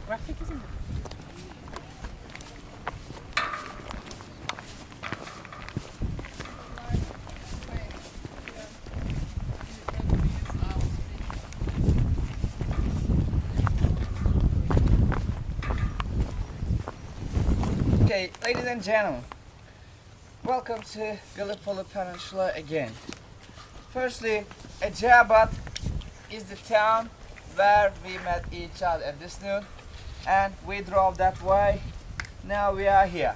graphic, isn't it? Okay, ladies and gentlemen, welcome to Gallipoli Peninsula again. Firstly, Gaba is the town where we met each other at this noon, and we drove that way. Now we are here.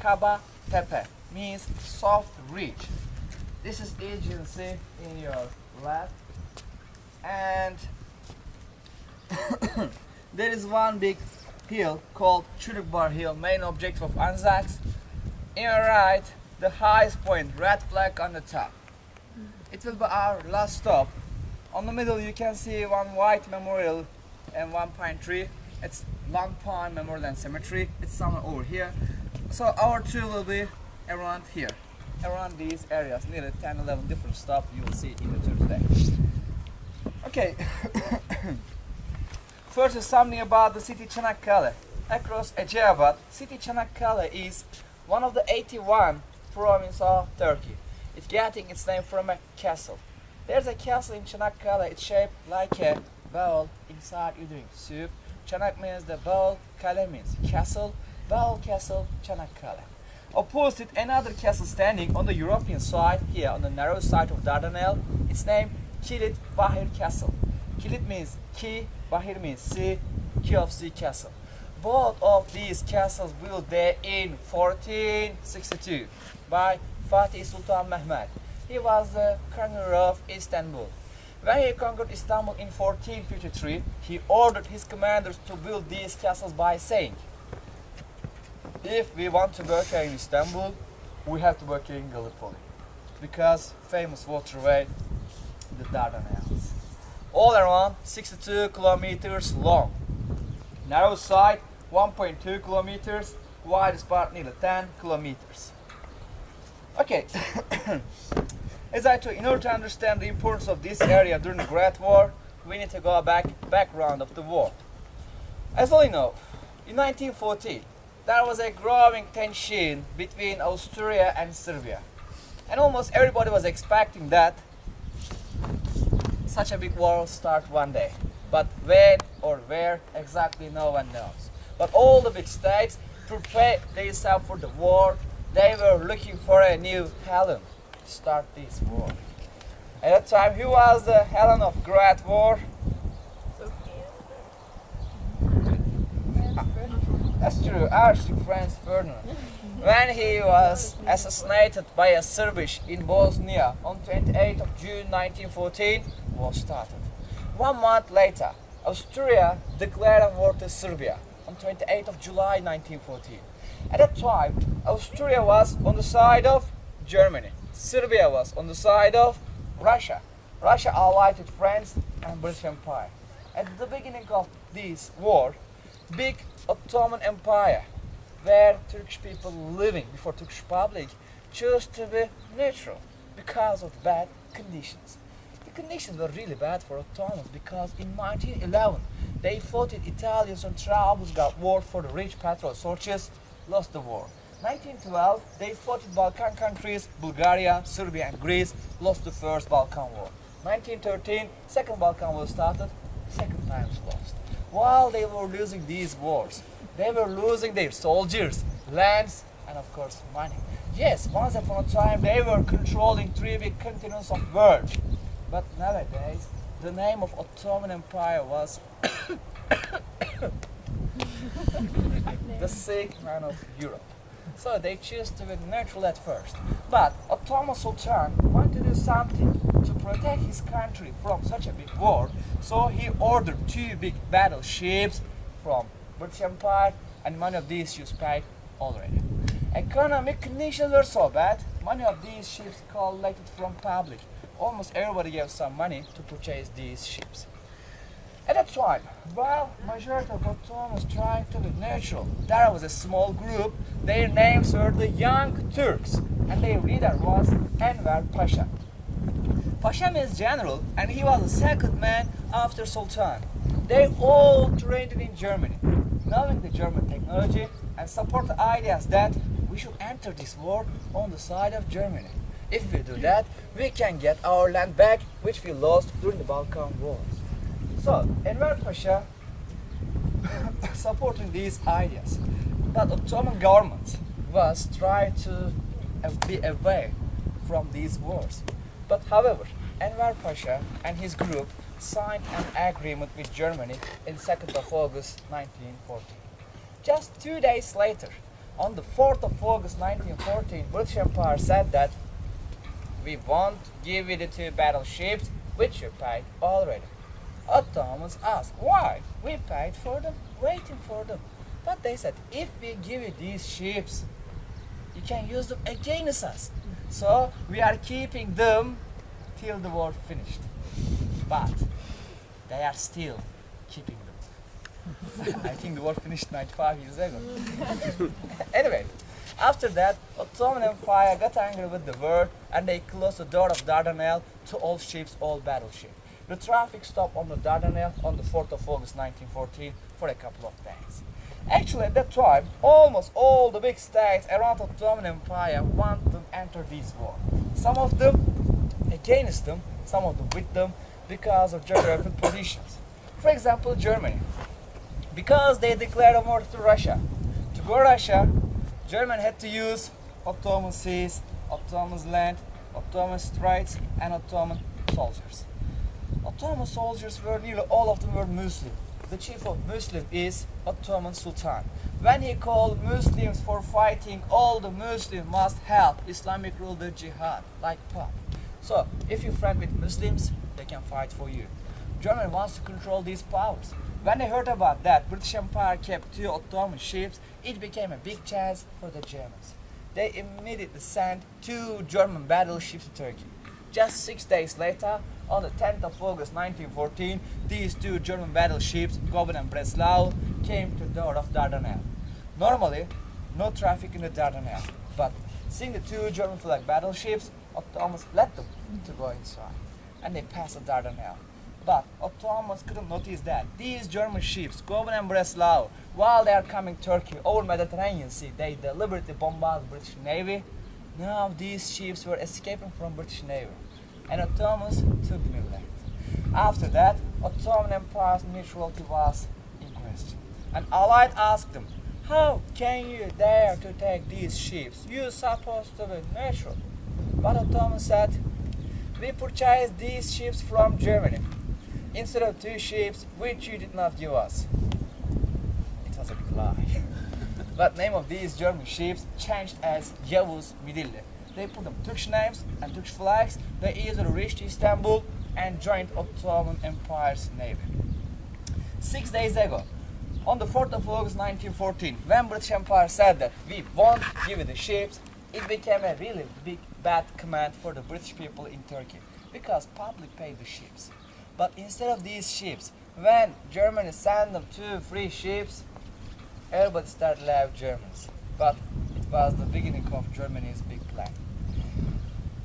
Gaba Tepe means soft ridge. This is agency in your left, and there is one big hill called Kılıçbayır Hill, main objective of Anzac. In your right, the highest point, red flag on the top. It will be our last stop. On the middle you can see one white memorial and one pine tree. It's Long Pine Memorial and Cemetery. It's somewhere over here. So our tour will be around here, around these areas, nearly 10-11 different stops you will see in the tour today. Okay. First is something about the city Çanakkale. Across Eceabat, city Çanakkale is one of the 81 provinces of Turkey. It's getting its name from a castle. There's a castle in Çanakkale. It's shaped like a bowl. Inside you drink soup. Çanak means the bowl, kale means castle. Bowl, castle, Çanakkale. Opposite another castle standing on the European side, here on the narrow side of Dardanelles. It's named Kılıçbayır Castle. Kilit means key, Bahir means sea, key of sea castle. Both of these castles built there in 1462 by Fatih Sultan Mehmed. He was the conqueror of Istanbul. When he conquered Istanbul in 1453, he ordered his commanders to build these castles by saying, if we want to work here in Istanbul, we have to work here in Gallipoli, because famous waterway, the Dardanelles. All around 62 kilometers long. Narrow side 1.2 kilometers, widest part nearly 10 kilometers. Okay, as I told you, in order to understand the importance of this area during the Great War, we need to go background of the war. As all you know, in 1914, there was a growing tension between Austria and Serbia. And almost everybody was expecting that such a big war will start one day. But when or where, exactly no one knows. But all the big states prepared themselves for the war. They were looking for a new Helen to start this war. At that time, who was the Helen of Great War? That's true, Archduke Franz Ferdinand. When he was assassinated by a Serbish in Bosnia on 28th of June 1914, war started. 1 month later, Austria declared war to Serbia on 28th of July 1914. At that time, Austria was on the side of Germany. Serbia was on the side of Russia. Russia allied with France and British Empire. At the beginning of this war, big Ottoman Empire, where Turkish people living before Turkish Republic chose to be neutral because of bad conditions. The conditions were really bad for Ottomans because in 1911 they fought with Italians on Trablusgarp War for the rich petrol sources, lost the war. 1912 they fought with Balkan countries, Bulgaria, Serbia and Greece, lost the first Balkan War. 1913, second Balkan War started, second time lost. While they were losing these wars, they were losing their soldiers, lands, and of course money. Yes, once upon a time they were controlling 3 big continents of the world. But nowadays, the name of Ottoman Empire was the sick man of Europe. So they chose to be neutral at first. But Ottoman Sultan wanted to do something to protect his country from such a big war. So he ordered 2 big battleships from British Empire, and many of these ships paid already. Economic conditions were so bad, many of these ships collected from public. Almost everybody gave some money to purchase these ships. At that time, while majority of Ottomans tried to be neutral, there was a small group. Their names were the Young Turks, and their leader was Enver Pasha. Pasha means general, and he was the second man after Sultan. They all trained in Germany, knowing the German technology and support the ideas that we should enter this war on the side of Germany. If we do that, we can get our land back, which we lost during the Balkan Wars. So, Enver Pasha supporting these ideas, but Ottoman government was trying to be away from these wars. But however, Enver Pasha and his group signed an agreement with Germany in 2nd of August 1914. Just 2 days later, on the 4th of August 1914, British Empire said that we won't give you the 2 battleships which you paid already. Ottomans asked why. We paid for them, waiting for them. But they said, if we give you these ships, you can use them against us. So we are keeping them till the war finished. But they are still keeping them. I think the war finished 95 years ago. Anyway, after that, Ottoman Empire got angry with the world and they closed the door of Dardanelles to all ships, all battleships. The traffic stopped on the Dardanelles on the 4th of August 1914 for a couple of days. Actually, at that time, almost all the big states around the Ottoman Empire wanted to enter this war. Some of them against them, some of them with them because of geographic positions. For example, Germany, because they declared a war to Russia. To go Russia, Germany had to use Ottoman seas, Ottoman land, Ottoman straits, and Ottoman soldiers. Ottoman soldiers were nearly all of them were Muslim. The chief of Muslim is Ottoman Sultan. When he called Muslims for fighting, all the Muslims must help Islamic rule the jihad, like Pope. So, if you're friend with Muslims, they can fight for you. Germany wants to control these powers. When they heard about that, British Empire kept 2 Ottoman ships, it became a big chance for the Germans. They immediately sent 2 German battleships to Turkey. Just 6 days later, on the 10th of August 1914, these 2 German battleships, Gaba and Breslau, came to the door of Dardanelles. Normally, no traffic in the Dardanelles, but seeing the 2 German flag battleships, Ottomans let them to go inside, and they passed the Dardanelles. But Ottomans couldn't notice that these German ships, Gaba and Breslau, while they are coming Turkey over Mediterranean Sea, they deliberately bombarded the British Navy. Now these ships were escaping from British Navy, and Ottomans took them in land. After that, Ottoman Empire's neutrality was in question. And Allied asked them, how can you dare to take these ships? You're supposed to be neutral. But Ottoman said, we purchased these ships from Germany instead of 2 ships which you did not give us. It was a big lie. But name of these German ships changed as Yavuz Midilli. They put them Turkish names and Turkish flags. They easily reached Istanbul and joined Ottoman Empire's navy. 6 days ago, on the 4th of August 1914, when British Empire said that we won't give you the ships, it became a really big bad command for the British people in Turkey because public paid the ships. But instead of these ships, when Germany sent them 2 free ships, everybody started to love Germans. But it was the beginning of Germany's big plan.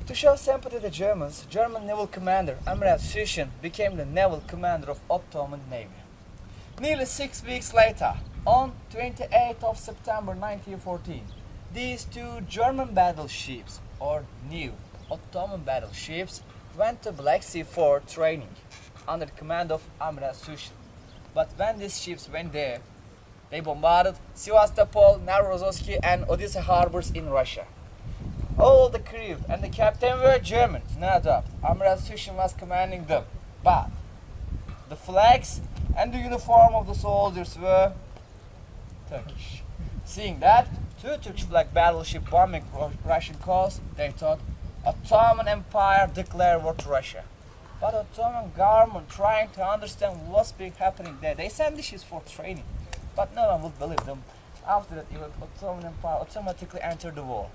To show sympathy to the Germans, German naval commander Amiral Suchin became the naval commander of Ottoman Navy. Nearly 6 weeks later, on 28th of September 1914, these 2 German battleships, or new Ottoman battleships, went to Black Sea for training under the command of Amiral Suchin. But when these ships went there, they bombarded Sevastopol, Novorossiysk, and Odessa harbors in Russia. All the crew and the captain were German, no doubt. Amiral Suchin was commanding them. But the flags and the uniform of the soldiers were Turkish. Seeing that, 2 Turkish flag battleships bombing Russian coast, they thought Ottoman Empire declared war to Russia. But Ottoman government trying to understand what's been happening there, they sent the ships for training. But no one would believe them. After that, even Ottoman Empire automatically entered the war.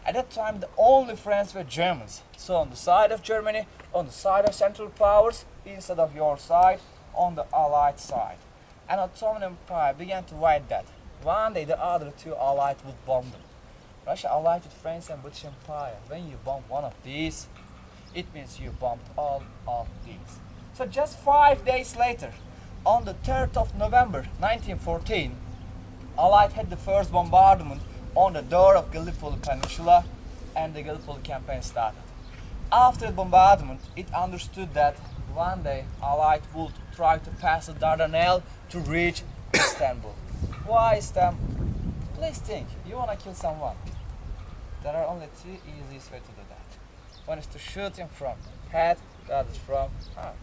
At that time, the only friends were Germans. So on the side of Germany, on the side of Central Powers, instead of your side, on the Allied side. And Ottoman Empire began to write that. One day the other 2 Allied would bomb them. Russia allied with France and British Empire. When you bomb one of these, it means you bombed all of these. So just 5 days later, On the 3rd of November 1914, Allied had the first bombardment on the door of Gallipoli Peninsula, and the Gallipoli Campaign started. After the bombardment, it understood that one day Allied would try to pass the Dardanelles to reach Istanbul. Why Istanbul? Please think, you wanna kill someone. There are only three easiest ways to do that. One is to shoot him from head, the other is from heart.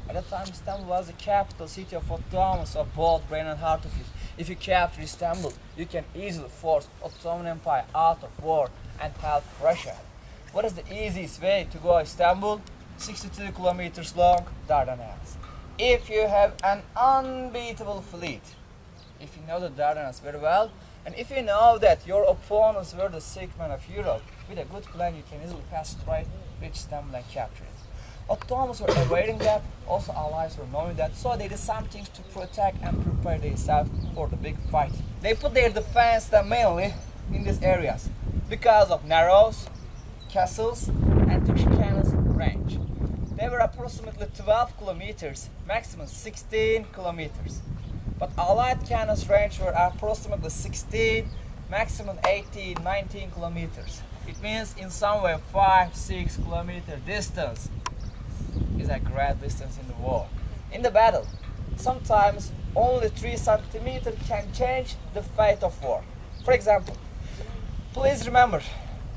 At that time, Istanbul was the capital city of Ottoman, so both brain and heart of it. If you capture Istanbul, you can easily force Ottoman Empire out of war and help Russia. What is the easiest way to go Istanbul? 62 kilometers long Dardanelles. If you have an unbeatable fleet, if you know the Dardanelles very well, and if you know that your opponents were the sick men of Europe, with a good plan you can easily pass straight, reach Istanbul and capture it. Ottomans were awaiting that, also Allies were knowing that, so they did some things to protect and prepare themselves for the big fight. They put their defense mainly in these areas because of narrows, castles, and Turkish cannons range. They were approximately 12 kilometers, maximum 16 kilometers. But Allied cannons range were approximately 16, maximum 18, 19 kilometers. It means in somewhere 5-6 kilometer distance is a great distance in the war. In the battle, sometimes only 3 centimeters can change the fate of war. For example, please remember,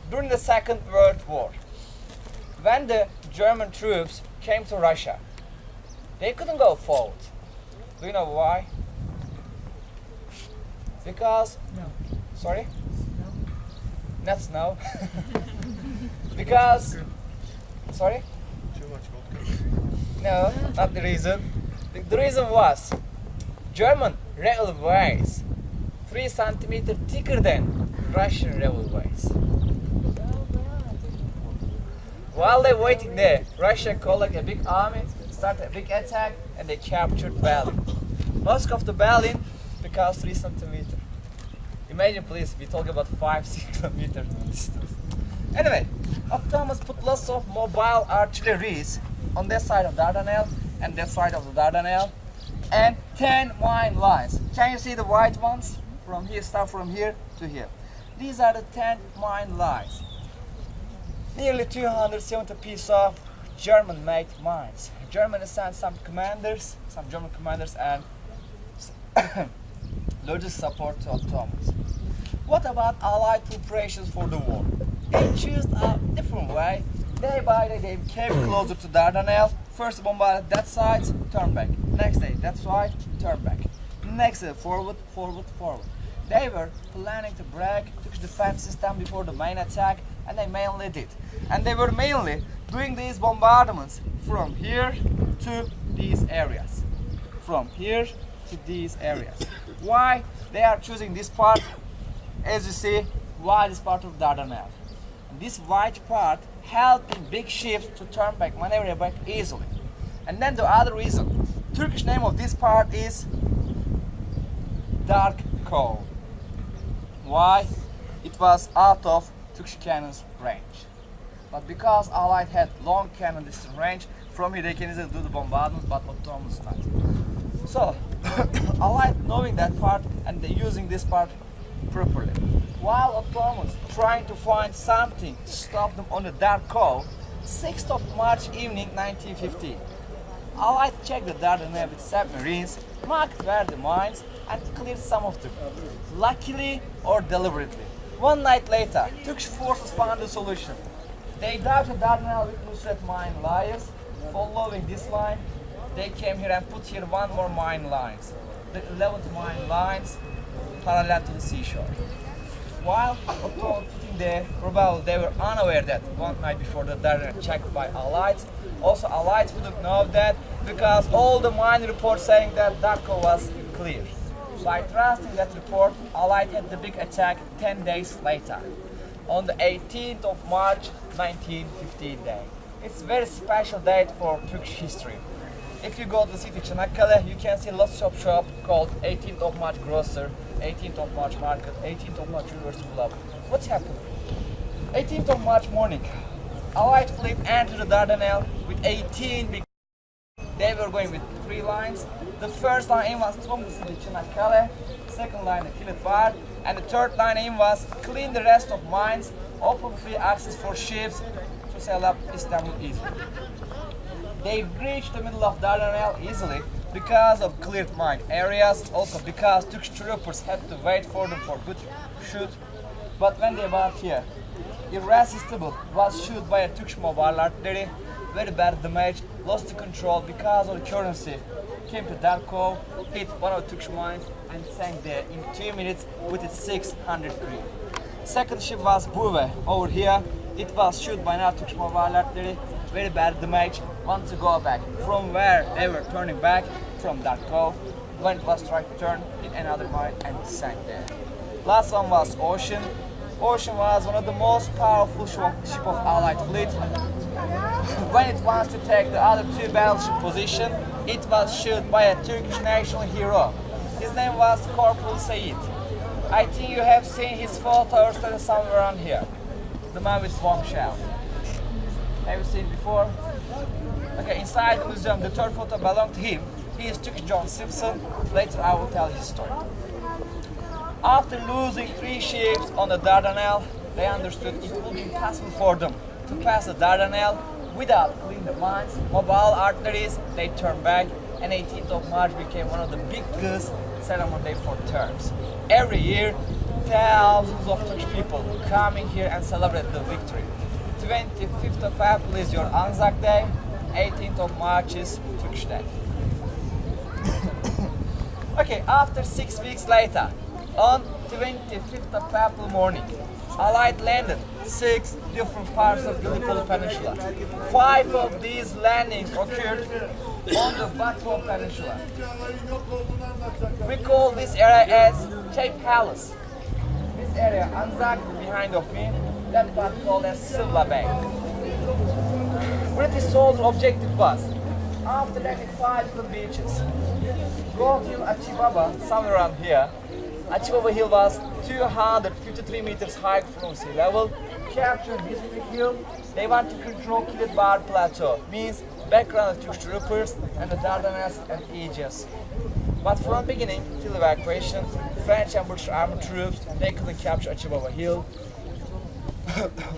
during the Second World War, when the German troops came to Russia, they couldn't go forward. Do you know why? Because, sorry? Not snow. Because, sorry? Too much vodka. No, not the reason. The reason was German railways 3 centimeters thicker than Russian railways. While they waiting there, Russia collected a big army, started a big attack, and they captured Berlin. Moscow to Berlin because 3 centimeters. Imagine please, we talk about 5-6 kilometers distance. Anyway, Ottomans put lots of mobile artilleries on that side of Dardanelles and that side of the Dardanelles, and 10 mine lines. Can you see the white ones? From here, start from here to here. These are the 10 mine lines. Nearly 270 pieces of German-made mines. Germany sent some German commanders and logistic support to Ottomans. What about Allied preparations for the war? They chose a different way. Day by day they came closer to Dardanelles. First bombarded that side, turn back. Next day that side, turn back. Next day forward, forward, forward. They were planning to break Turkish defense system before the main attack, and they mainly did. And they were mainly doing these bombardments from here to these areas. From here to these areas. Why they are choosing this part? As you see, why this part of Dardanelles? This white part helping big ships to turn back, maneuver back easily. And then the other reason, Turkish name of this part is Dark Coal. Why? It was out of Turkish cannons range. But because Allied had long cannon distance range, from here they can easily do the bombardment, but Ottomans not. So, Allied knowing that part and they using this part properly. While Ottomans trying to find something to stop them on the Dark Coal, 6th of March evening 1915, Allied checked the Dardanelles with submarines, marked where the mines, and cleared some of them, luckily or deliberately. One night later, Turkish forces found a solution. They dug the Dardanelles with Nusret mine layers. Following this line, they came here and put here one more mine lines. The 11th mine lines parallel to the seashore. While Ottomans putting there, probably they were unaware that one night before the Dardanelles checked by Allies. Also, Allies wouldn't know that because all the mine reports saying that Darko was clear. By trusting that report, Allied had the big attack 10 days later, on the 18th of March 1915 day. It's a very special date for Turkish history. If you go to the city Çanakkale, you can see lots of shops called 18th of March Grocer, 18th of March Market, 18th of March University Club. What's happened? 18th of March morning, Allied fleet entered the Dardanelles with 18 big They were going with 3 lines. The first line in was from the city Çanakkale, second line Kılıçbayır, and the third line in was clean the rest of mines, open free access for ships to sail up Istanbul easily. They reached the middle of Dardanelles easily because of cleared mine areas, also because Turkish troopers had to wait for them for good shoot. But when they got here, Irresistible was shot by a Turkish mobile artillery, very bad damage, lost the control because of the currency. Came to Darko, hit one of the Turkish mines and sank there in 2 minutes with its 600 crew. Second ship was Buve over here. It was shot by another Turkish mobile artillery, very bad damage, wanted to go back. From where they were turning back, from Darko, when it was trying to turn, hit another mine and sank there. Last one was Ocean. Ocean was one of the most powerful ship of Allied fleet. When it wants to take the other 2 battleship position, it was shot by a Turkish national hero. His name was Corporal Seyit. I think you have seen his photo or study somewhere around here. The man with bombshell. Have you seen it before? Okay, inside the museum, the third photo belonged to him. He is Turkish John Simpson. Later I will tell his story. After losing 3 ships on the Dardanelles, they understood it would be impossible for them to pass the Dardanelles without cleaning the mines, mobile artilleries. They turned back, and 18th of March became one of the biggest ceremony for Turks. Every year, thousands of Turkish people coming here and celebrate the victory. 25th of April is your Anzac Day, 18th of March is Turkish Day. Okay, after 6 weeks later, on 25th of April morning, Allied landed 6 different parts of Gallipoli Peninsula. 5 of these landings occurred on the Battle of Peninsula. We call this area as Tepe. This area, Anzac, behind of me, that part called as Sivla Bay. British soldier objective was, after landing 5 different beaches, go to Achibaba, somewhere around here. Achibaba Hill was 253 meters high from sea level. Capture this big hill. They want to control Kılıçbayır Plateau, means background of Turkish troopers and the Dardanelles and Aegis. But from beginning till evacuation, French and British army troops, they couldn't capture Achibaba Hill.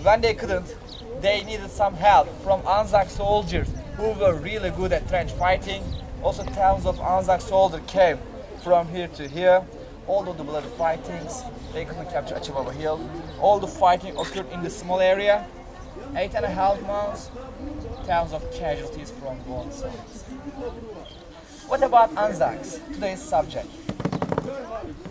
When they couldn't, they needed some help from Anzac soldiers who were really good at trench fighting. Also thousands of Anzac soldiers came from here to here. Although the bloody fightings, they couldn't capture Achibaba Hill. All the fighting occurred in the small area. 8.5 months, thousands of casualties from both sides. What about Anzacs, today's subject?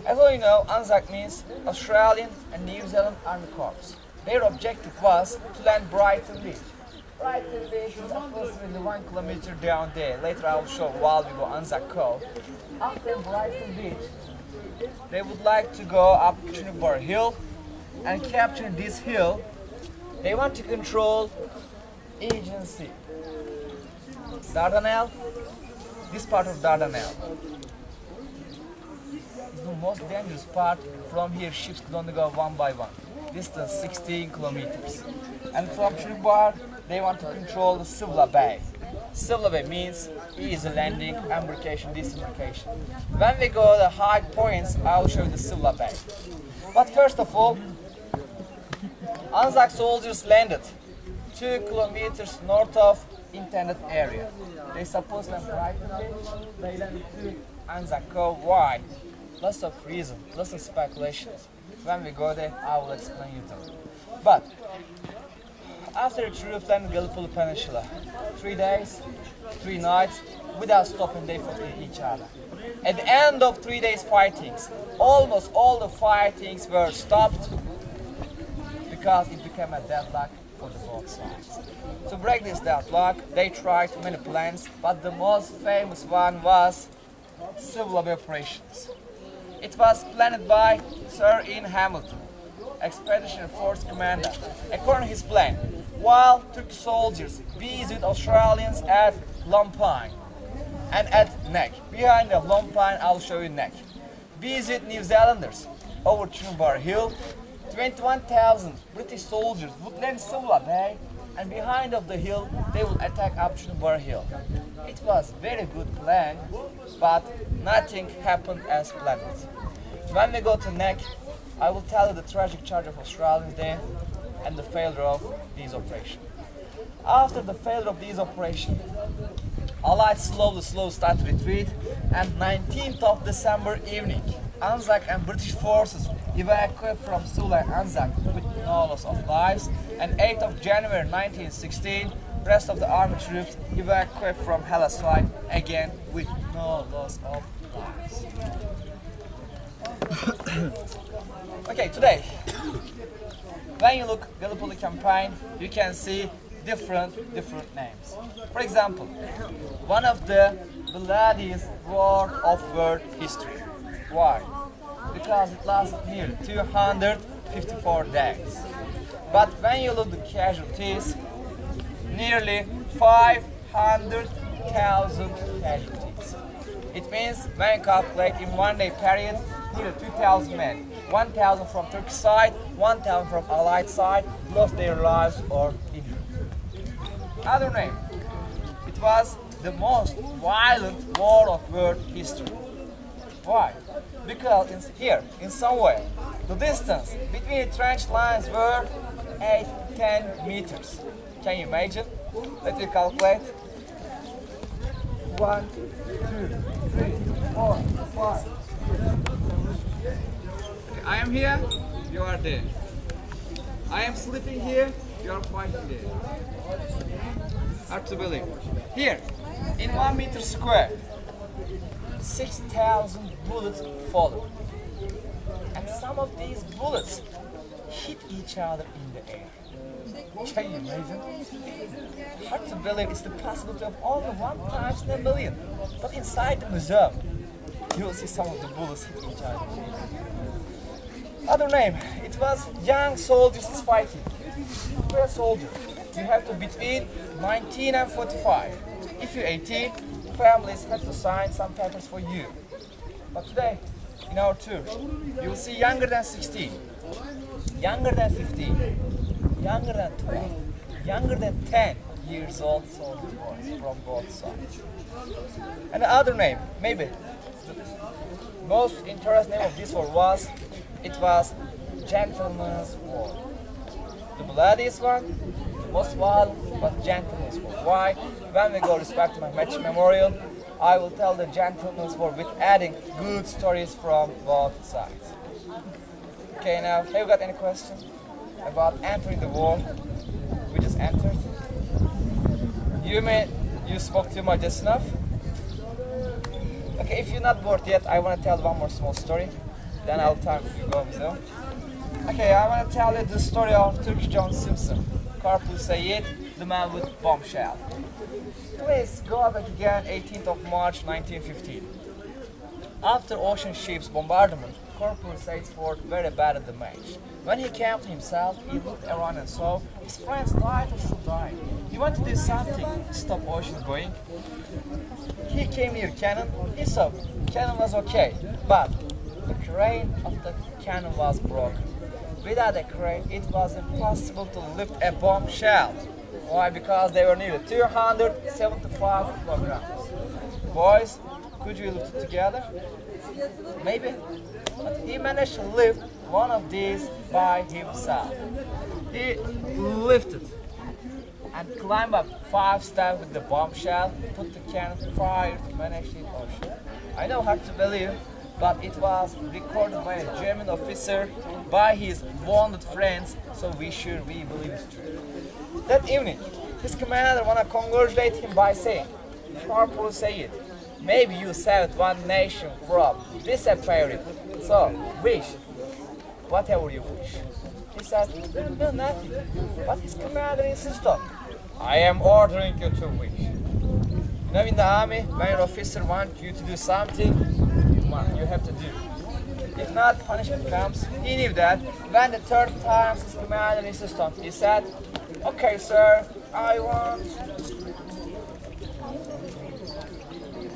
As all you know, Anzac means Australian and New Zealand Army Corps. Their objective was to land Brighton Beach. Brighton Beach is approximately 1 kilometer down there. Later I will show while we go Anzac Cove. After Brighton Beach, they would like to go up Kılıçbayır Hill and capture this hill. They want to control Aegean Sea. Dardanelles, this part of Dardanelles is the most dangerous part. From here ships could only go one by one. Distance 16 kilometers. And from Kılıçbayır, they want to control the Sivla Bay. Sivla Bay means easy landing, embarkation, disembarkation. When we go to the high points, I will show you the Sivla Bay. But first of all, Anzac soldiers landed 2 kilometers north of intended area. They supposed to land Brighton Beach. They landed to Anzac Cove. Why? Lots of reasons, lots of speculations. When we go there, I will explain you them. But after the troops landed Gallipoli Peninsula, 3 days, 3 nights, without stopping, they fought each other. At the end of 3 days fightings, almost all the fightings were stopped because it became a deadlock for the both sides. To break this deadlock, they tried many plans, but the most famous one was civil operations. It was planned by Sir Ian Hamilton, Expeditionary Force Commander. According to his plan, while Turkish soldiers visited Australians at Lompine and at Neck. Behind the Lompine, I'll show you Neck. Visit New Zealanders over Kılıçbayır Hill. 21,000 British soldiers would land Sivla Bay, and behind of the hill they would attack up Kılıçbayır Hill. It was very good plan, but nothing happened as planned. When we go to neck, I will tell you the tragic charge of Australians there and the failure of these operations. After the failure of these operations, Allied slowly started retreat, and 19th of December evening, Anzac and British forces evacuated from Sula and Anzac with no loss of lives, and 8th of January 1916, rest of the army troops evacuated from Hellesfield again with no loss of lives. Okay, today, when you look Gallipoli Campaign, you can see different names. For example, one of the bloodiest war of world history. Why? Because it lasted nearly 254 days. But when you look at the casualties, nearly 500,000 casualties. It means when you calculate in 1 day period, nearly 2,000 men. 1,000 from Turkish side, 1,000 from Allied side lost their lives or injured. Other name, it was the most violent war of world history. Why? Because in some way, the distance between the trench lines were 8-10 meters. Can you imagine? Let me calculate. 1, 2, 3, 4, 5. Okay, I am here, you are there. I am sleeping here, you are fighting there. Hard to believe. Here, in 1 meter square, 6,000 bullets followed. And some of these bullets hit each other in the air. Can you imagine? Hard to believe it's the possibility of only 1 times in a million. But inside the museum, you will see some of the bullets hit each other. Other name, it was young soldiers fighting. You're a soldier. You have to between 19 and 45. If you're 18, families have to sign some papers for you. But today, in our tour, you will see younger than 16, younger than 15, younger than 12, younger than 10 years old soldiers from both sides. And the other name, maybe the most interesting name of this war was, it was Gentleman's War. The bloodiest one, the most violent, but Gentleman's War. Why? When we go respect to my match memorial, I will tell the Gentleman's War with adding good stories from both sides. Okay, now, have you got any questions about entering the war? We just entered. You spoke too much, that's enough? Okay, if you're not bored yet, I want to tell one more small story. Then I'll time you go, so. Okay, I want to tell you the story of Turkish John Simpson, Corporal Sayed, the man with bombshell. Please go back again, 18th of March 1915. After ocean ships bombardment, Corporal Sayed's fought very bad at the match. When he came to himself, he looked around and saw his friends died or still dying. He wanted to do something to stop ocean going. He came near cannon. He saw cannon was okay, but the crane of the cannon was broken. Without a crane, it was impossible to lift a bombshell. Why? Because they were nearly 275 kilograms. Boys, could you lift it together? Maybe. But he managed to lift one of these by himself. He lifted and climbed up 5 steps with the bombshell, put the cannon fire to manage the ocean. I know hard to believe, but it was recorded by a German officer by his wounded friends, so we believe it's true. That evening, his commander wanted to congratulate him by saying, Corporal Sayed, maybe you saved one nation from disappearing, so wish whatever you wish. He said, no, nothing, but his commander insisted, I am ordering you to wish. You know, in the army, when your officer wants you to do something, you have to do. If not, punishment comes. He knew that. When the third time his commander insisted, he said, okay, sir, I want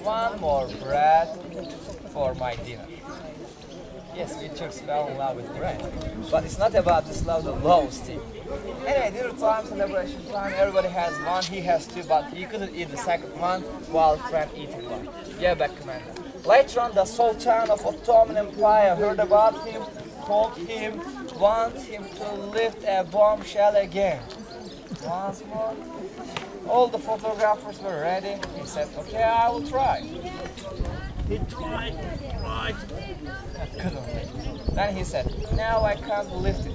one more bread for my dinner. Yes, we Turks fell in love with bread. But it's not about this love, the lowest thing. Anyway, dinner time, celebration time, everybody has one, he has two, but he couldn't eat the second one while friend eating one. Yeah, back commander. Later on, the Sultan of Ottoman Empire heard about him, told him, want him to lift a bombshell again. Once more. All the photographers were ready. He said, okay, I will try. He tried. Couldn't. Then he said, now I can't lift it.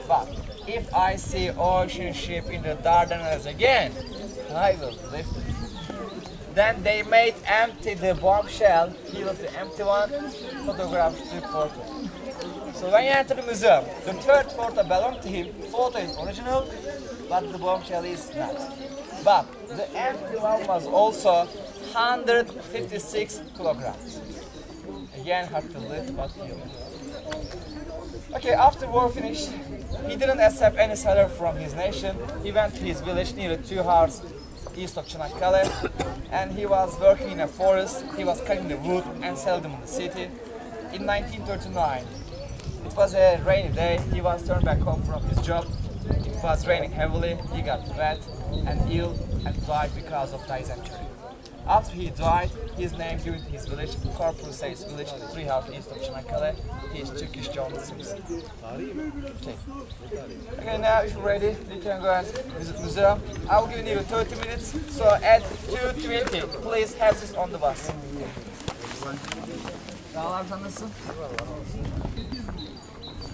But if I see ocean ship in the Dardanelles again, I will lift it. Then they made empty the bombshell. He left the empty one. Photographs took photo. So when you enter the museum, the third photo belonged to him. Photo is original, but the bombshell is not. But the empty one was also 156 kilograms. Again, hard to lift, but he lived. Okay, after war finished, he didn't accept any salary from his nation. He went to his village near 2 hours east of Çanakkale, and he was working in a forest. He was cutting the wood and selling them in the city. In 1939, it was a rainy day. He was turned back home from his job. It was raining heavily. He got wet and ill and died because of dysentery. After he died, his name given to his village, Corporal Says village, 3 hours east of Çanakkale. He is Turkish John Simpson. Okay, now if you're ready, you can go and visit museum. I will give you 30 minutes, so at 2:20, please have this on the bus. Dağlar tanısın.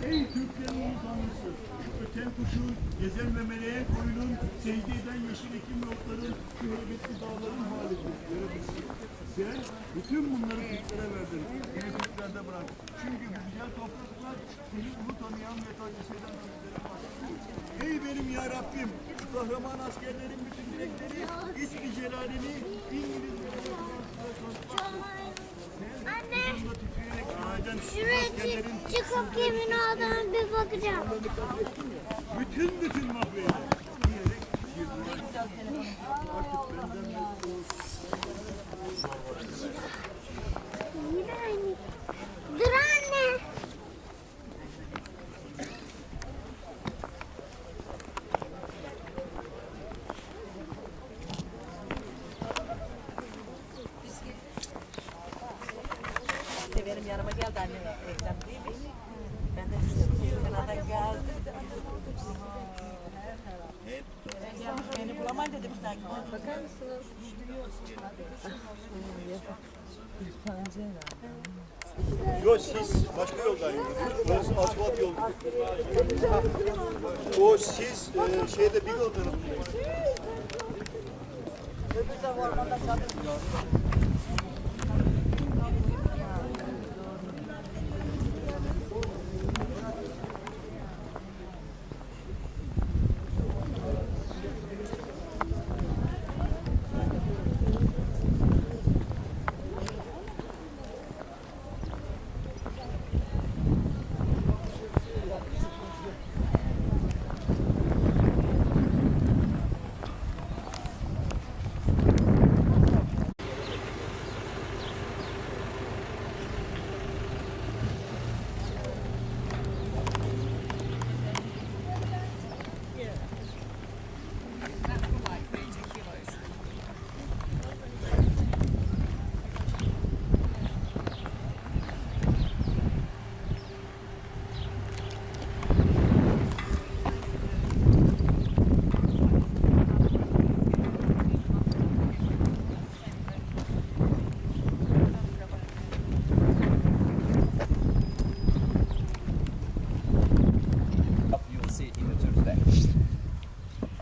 Ey Türklerin tanrısı, öten kuşun, gezen ve meleğe koyunun, secde eden yeşil ekim yolların, şu heybetli dağların halidir. Sen bütün bunları Türklere verdin, beni Türklerde bırak. Çünkü bu güzel topraklar seni ulu tanıyan ve tacısı eden Türklere bahsediyor. Ey benim ya Rabbim, şu kahraman askerlerin bütün dilekleri, ismi celalini, İngilizce Anne, şuraya çıkıp yemin olduğuna bir bakacağım. bütün mahveder. Artık benden Dur anne. Benim yanıma geldi annem reklam değil mi? Ben de Kanada geldim. Beni bulamayın dedim. Bakar mısınız? Yok siz başka yoldan yürüdünüz. Burası asfalt yolu. O siz şeyde bir yol tarafındayız. Öbür de ormanda çalışıyor.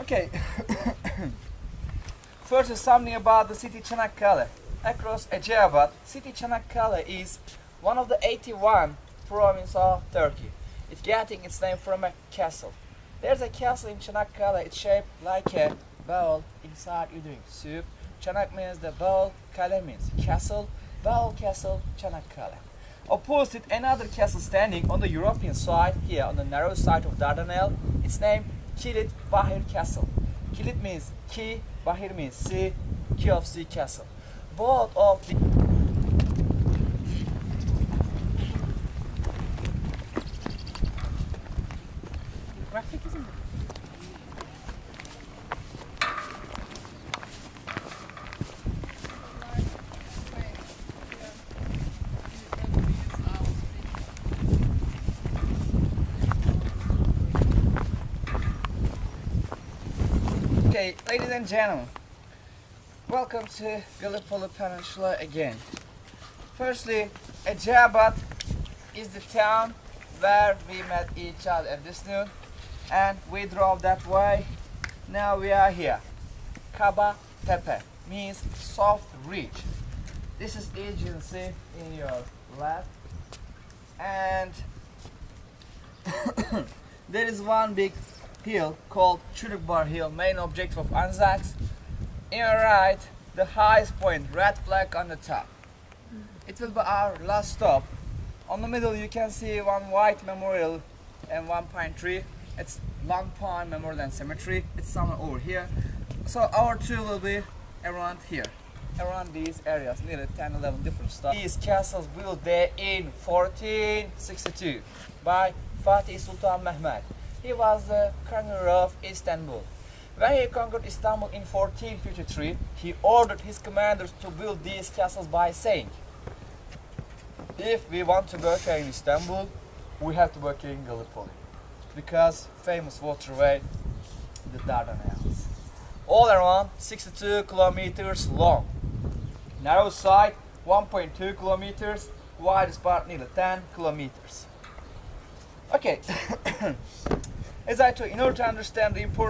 Okay. First is something about the city Çanakkale. Across Eceabat, city Çanakkale is one of the 81 provinces of Turkey. It's getting its name from a castle. There's a castle in Çanakkale. It's shaped like a bowl. Inside you're doing soup. Çanak means the bowl. Kale means castle. Bowl, castle, Çanakkale. Opposite another castle standing on the European side, here on the narrow side of Dardanelles. Its name Kılıçbayır Castle. Kilit means key, Bahir means sea, key of sea castle. Both of the Okay, ladies and gentlemen, welcome to Gallipoli Peninsula again. Firstly, Eceabat is the town where we met each other at this noon, and we drove that way. Now we are here. Gaba Tepe means soft ridge. This is Aegean Sea in your left, and there is one big hill called Kılıçbayır Hill, main objective of Anzac. In your right, the highest point, red flag on the top. It will be our last stop. On the middle you can see one white memorial and one pine tree. It's Long Pine Memorial and Cemetery. It's somewhere over here. So our tour will be around here, around these areas, nearly 10-11 different stuff. These castles built there in 1462 by Fatih Sultan Mehmed. He was the conqueror of Istanbul. When he conquered Istanbul in 1453, he ordered his commanders to build these castles by saying, if we want to work here in Istanbul, we have to work here in Gallipoli, because famous waterway, the Dardanelles. All around 62 kilometers long. Narrow side 1.2 kilometers, widest part nearly 10 kilometers. Okay, as I told you, in order to understand the importance